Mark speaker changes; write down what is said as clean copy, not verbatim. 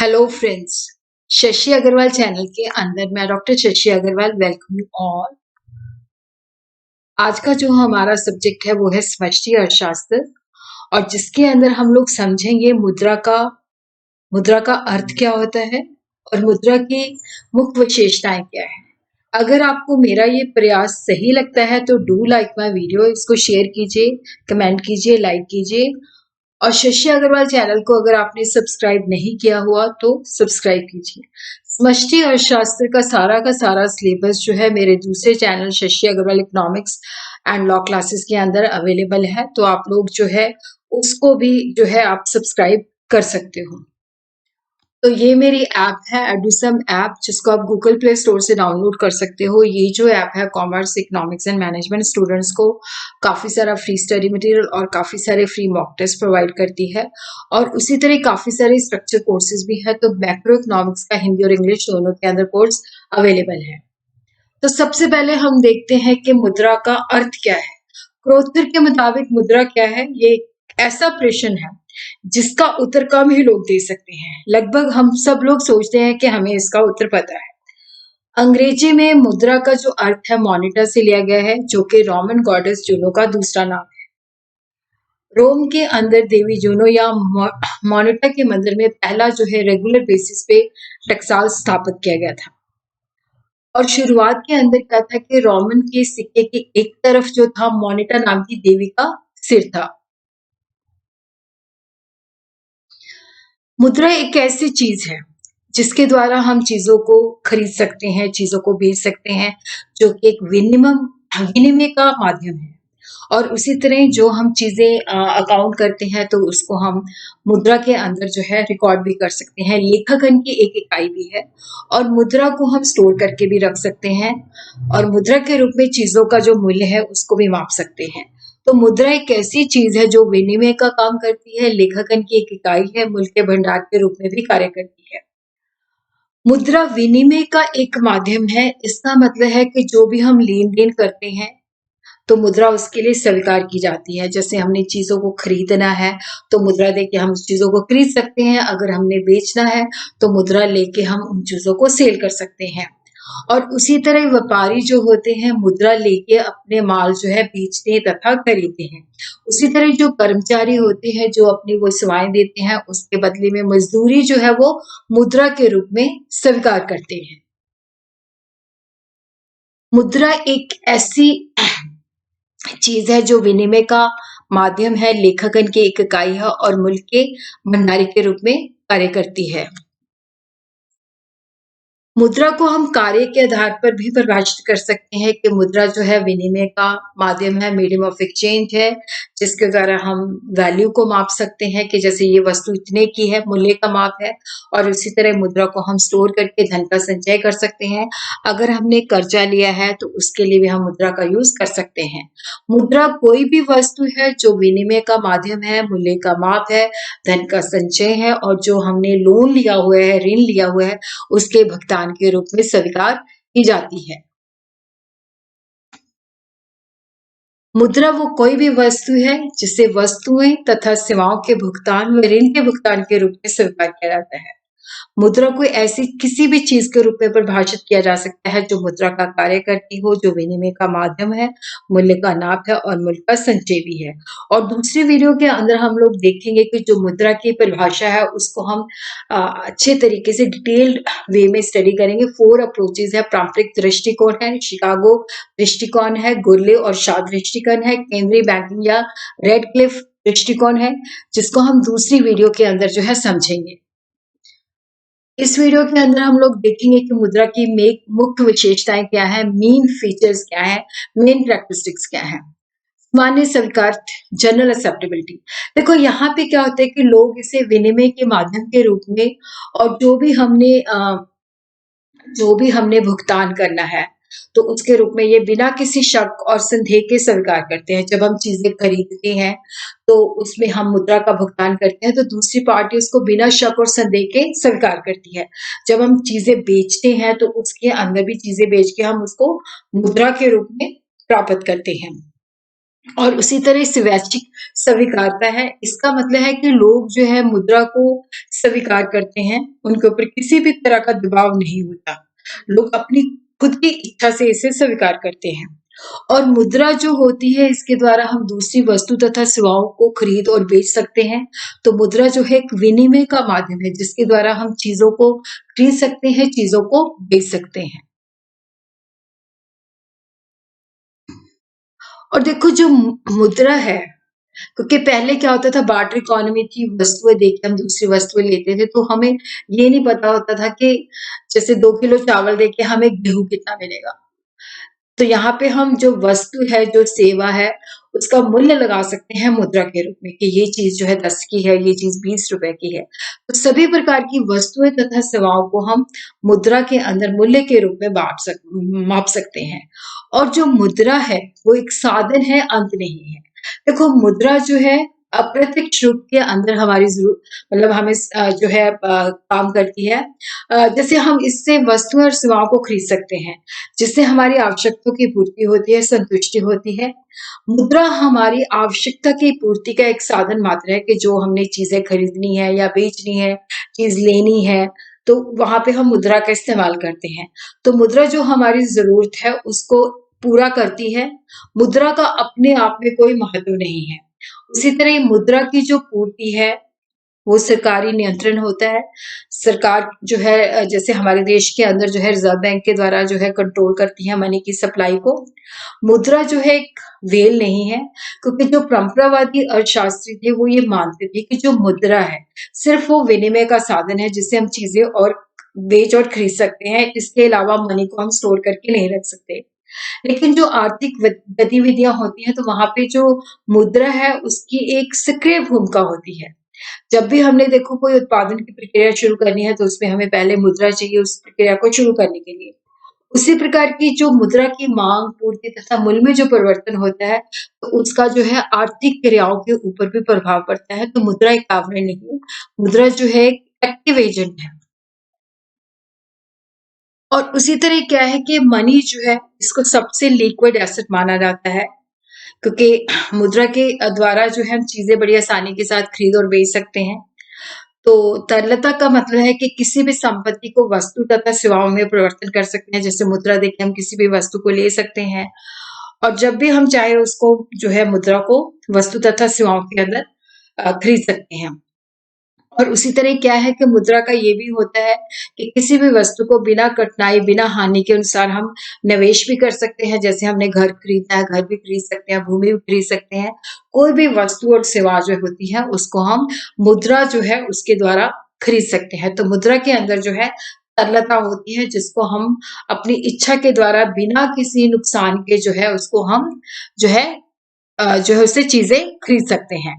Speaker 1: Hello friends, Shashi Agarwal channel के अंदर मैं doctor Shashi Agarwal welcome you all. आज का जो हमारा सब्जेक्ट है वो है समष्टि अर्थशास्त्र और जिसके अंदर हम लोग समझेंगे मुद्रा का अर्थ क्या होता है और मुद्रा की मुख्य विशेषताएं क्या है। अगर आपको मेरा ये प्रयास सही लगता है तो डू लाइक माय वीडियो, इसको शेयर कीजिए, कमेंट कीजिए, लाइक कीजिए और शशि अग्रवाल चैनल को अगर आपने सब्सक्राइब नहीं किया हुआ तो सब्सक्राइब कीजिए। समष्टि अर्थशास्त्र का सारा सिलेबस जो है मेरे दूसरे channel Shashi Agarwal economics and law classes के अंदर अवेलेबल है, तो आप लोग जो है उसको भी जो है आप सब्सक्राइब कर सकते हो। तो ये मेरी ऐप है एडुसम ऐप, जिसको आप गूगल प्ले स्टोर से डाउनलोड कर सकते हो। ये जो ऐप है commerce, economics and management students को काफ़ी सारा फ्री स्टडी मटेरियल और काफ़ी सारे फ्री मॉक टेस्ट प्रोवाइड करती है और उसी तरह काफ़ी सारे स्ट्रक्चर कोर्सेज भी है। तो मैक्रो इकोनॉमिक्स का हिंदी और इंग्लिश दोनों के अंदर कोर्स अवेलेबल है। तो सबसे पहले हम देखते हैं कि मुद्रा का अर्थ क्या है। क्रोथर के मुताबिक मुद्रा क्या है? ये एक ऐसा प्रश्न है जिसका उत्तर कम ही लोग दे सकते हैं। लगभग हम सब लोग सोचते हैं कि हमें इसका उत्तर पता है। अंग्रेजी में मुद्रा का जो अर्थ है मॉनिटर से लिया गया है, जो कि रोमन गॉडेस जूनो का दूसरा नाम है। रोम के अंदर देवी जूनो या मॉनिटा के मंदिर में पहला जो है रेगुलर बेसिस पे टकसाल स्थापित किया गया था। और शुरुआत के अंदर क्या था कि रोमन के सिक्के की एक तरफ जो था मोनिटा नाम की देवी का सिर था। मुद्रा एक ऐसी चीज है जिसके द्वारा हम चीजों को खरीद सकते हैं, चीजों को बेच सकते हैं, जो कि एक विनिमय का माध्यम है। और उसी तरह जो हम चीजें अकाउंट करते हैं तो उसको हम मुद्रा के अंदर जो है रिकॉर्ड भी कर सकते हैं। लेखांकन की एक इकाई भी है और मुद्रा को हम स्टोर करके भी रख सकते हैं और मुद्रा के रूप में चीजों का जो मूल्य है उसको भी माप सकते हैं। तो मुद्रा एक ऐसी चीज है जो विनिमय का काम करती है, लेखांकन की एक इकाई है, मूल्य के भंडार के रूप में भी कार्य करती है। मुद्रा विनिमय का एक माध्यम है। इसका मतलब है कि जो भी हम लेन देन करते हैं तो मुद्रा उसके लिए स्वीकार की जाती है। जैसे हमने चीजों को खरीदना है तो मुद्रा देके हम उस चीजों को खरीद सकते हैं। अगर हमने बेचना है तो मुद्रा लेके हम उन चीजों को सेल कर सकते हैं। और उसी तरह व्यापारी जो होते हैं मुद्रा लेके अपने माल जो है बेचते तथा खरीदते हैं। उसी तरह जो कर्मचारी होते हैं जो अपनी वो सेवाएं देते हैं उसके बदले में मजदूरी जो है वो मुद्रा के रूप में स्वीकार करते हैं। मुद्रा एक ऐसी चीज है जो विनिमय का माध्यम है, लेखांकन की एक इकाई है और मूल्य के भंडारी के रूप में कार्य करती है। मुद्रा को हम कार्य के आधार पर भी परिभाषित कर सकते हैं कि मुद्रा जो है विनिमय का माध्यम है, मीडियम ऑफ एक्सचेंज है, जिसके द्वारा हम वैल्यू को माप सकते हैं कि जैसे ये वस्तु इतने की है, मूल्य का माप है। और उसी तरह मुद्रा को हम स्टोर करके धन का संचय कर सकते हैं। अगर हमने कर्जा लिया है तो उसके लिए भी हम मुद्रा का यूज कर सकते हैं। मुद्रा कोई भी वस्तु है जो विनिमय का माध्यम है, मूल्य का माप है, धन का संचय है और जो हमने लोन लिया हुआ है, ऋण लिया हुआ है, उसके भुगतान के रूप में स्वीकार की जाती है। मुद्रा वो कोई भी वस्तु है जिसे वस्तुएं तथा सेवाओं के भुगतान व ऋण के भुगतान के रूप में स्वीकार किया जाता है। मुद्रा को ऐसी किसी भी चीज के रूप में परिभाषित किया जा सकता है जो मुद्रा का कार्य करती हो, जो विनिमय का माध्यम है, मूल्य का नाप है और मूल्य का संचय भी है। और दूसरी वीडियो के अंदर हम लोग देखेंगे कि जो मुद्रा की परिभाषा है उसको हम अच्छे तरीके से डिटेल्ड वे में स्टडी करेंगे। 4 अप्रोचेज है। पारंपरिक दृष्टिकोण है, शिकागो दृष्टिकोण है, गुरले और शाह दृष्टिकोण है, केंद्रीय बैंकिंग या रेडक्लिफ दृष्टिकोण है, जिसको हम दूसरी वीडियो के अंदर जो है समझेंगे। इस वीडियो के अंदर हम लोग देखेंगे कि मुद्रा की मुख्य विशेषताएं क्या है, मेन फीचर्स क्या है, मेन कैरेक्टरिस्टिक्स क्या है। सामान्य स्वीकार, जनरल एक्सेप्टेबिलिटी। देखो यहाँ पे क्या होता है कि लोग इसे विनिमय के माध्यम के रूप में और जो भी हमने भुगतान करना है तो उसके रूप में ये बिना किसी शक और संदेह के स्वीकार करते हैं। जब हम चीजें खरीदते हैं तो उसमें हम मुद्रा का भुगतान करते हैं तो दूसरी पार्टी उसको बिना शक और संदेह के स्वीकार करती है। जब हम चीजें बेचते हैं तो उसके अंदर भी चीजें बेच के हम उसको मुद्रा के रूप में प्राप्त करते हैं। और उसी तरह स्वैच्छिक स्वीकारता है। इसका मतलब है कि लोग जो है मुद्रा को स्वीकार करते हैं, उनके ऊपर किसी भी तरह का दबाव नहीं होता। लोग अपनी खुद की इच्छा से इसे स्वीकार करते हैं। और मुद्रा जो होती है इसके द्वारा हम दूसरी वस्तु तथा सेवाओं को खरीद और बेच सकते हैं। तो मुद्रा जो है एक विनिमय का माध्यम है जिसके द्वारा हम चीज़ों को खरीद सकते हैं, चीज़ों को बेच सकते हैं। और देखो जो मुद्रा है, क्योंकि पहले क्या होता था बार्टर इकोनॉमी थी, वस्तुएँ देके हम दूसरी वस्तुएँ लेते थे, तो हमें ये नहीं पता होता था कि जैसे 2 किलो चावल देके हमें गेहूँ कितना मिलेगा। तो यहाँ पे हम जो वस्तु है, जो सेवा है, उसका मूल्य लगा सकते हैं मुद्रा के रूप में कि ये चीज़ जो है 10 की है, ये चीज़ 20 रुपए की है। तो सभी प्रकार की वस्तुएँ तथा सेवाओं को हम मुद्रा के अंदर मूल्य के रूप में माप सकते हैं। और जो मुद्रा है, वो एक साधन है, अंत नहीं है। देखो मुद्रा जो है अप्रत्यक्ष रूप के अंदर हमारी मतलब हमें जो है काम करती है। जैसे हम इससे वस्तुएँ और सेवाओं को खरीद सकते हैं। जिससे हमारी आवश्यकताओं की पूर्ति होती है, संतुष्टि होती है। मुद्रा हमारी आवश्यकता की पूर्ति का एक साधन मात्र है कि जो हमने चीज़ें खरीदनी है या बेचनी है, चीज़ लेनी है, तो वहाँ पे हम मुद्रा का इस्तेमाल करते हैं। तो मुद्रा जो हमारी ज़रूरत है उसको पूरा करती है। मुद्रा का अपने आप में कोई महत्व नहीं है। उसी तरह मुद्रा की जो पूर्ति है वो सरकारी नियंत्रण होता है। सरकार जो है जैसे हमारे देश के अंदर जो है रिज़र्व बैंक के द्वारा जो है कंट्रोल करती है मनी की सप्लाई को। मुद्रा जो है एक वेल नहीं है, क्योंकि जो परंपरावादी अर्थशास्त्री थे वो ये मानते थे कि जो मुद्रा है, सिर्फ़ वो विनिमय का साधन है जिससे हम चीज़ें और बेच और खरीद सकते हैं। इसके अलावा मनी को हम स्टोर करके नहीं रख सकते। लेकिन जो आर्थिक गतिविधियाँ होती हैं तो वहाँ पे जो मुद्रा है उसकी एक सक्रिय भूमिका होती है। जब भी हमने देखो कोई उत्पादन की प्रक्रिया शुरू करनी है तो उसमें हमें पहले मुद्रा चाहिए उस प्रक्रिया को शुरू करने के लिए। उसी प्रकार की जो मुद्रा की माँग, पूर्ति तथा मूल्य में जो परिवर्तन होता है, तो उसका जो है आर्थिक क्रियाओं के ऊपर भी प्रभाव पड़ता है। तो मुद्रा एक आवरण नहीं है, मुद्रा जो है एक एक्टिव एजेंट है। और उसी तरह क्या है कि मनी जो है इसको सबसे लिक्विड एसेट माना जाता है, क्योंकि मुद्रा के द्वारा जो है हम चीज़ें बड़ी आसानी के साथ खरीद और बेच सकते हैं। तो तरलता का मतलब है कि किसी भी संपत्ति को वस्तु तथा सेवाओं में परिवर्तन कर सकते हैं। जैसे मुद्रा देके हम किसी भी वस्तु को ले सकते हैं और जब भी हम चाहे उसको जो है मुद्रा को वस्तु तथा सेवाओं के अंदर खरीद सकते हैं। और उसी तरह क्या है कि मुद्रा का ये भी होता है कि किसी भी वस्तु को बिना कठिनाई, बिना हानि के अनुसार हम निवेश भी कर सकते हैं। जैसे हमने घर खरीदना है, घर भी खरीद सकते हैं, भूमि भी खरीद सकते हैं। कोई भी वस्तु और सेवा जो होती है, उसको हम मुद्रा जो है उसके द्वारा खरीद सकते हैं। तो मुद्रा के अंदर जो है तरलता होती है जिसको हम अपनी इच्छा के द्वारा बिना किसी नुकसान के जो है उसको हम जो है उससे चीज़ें खरीद सकते हैं।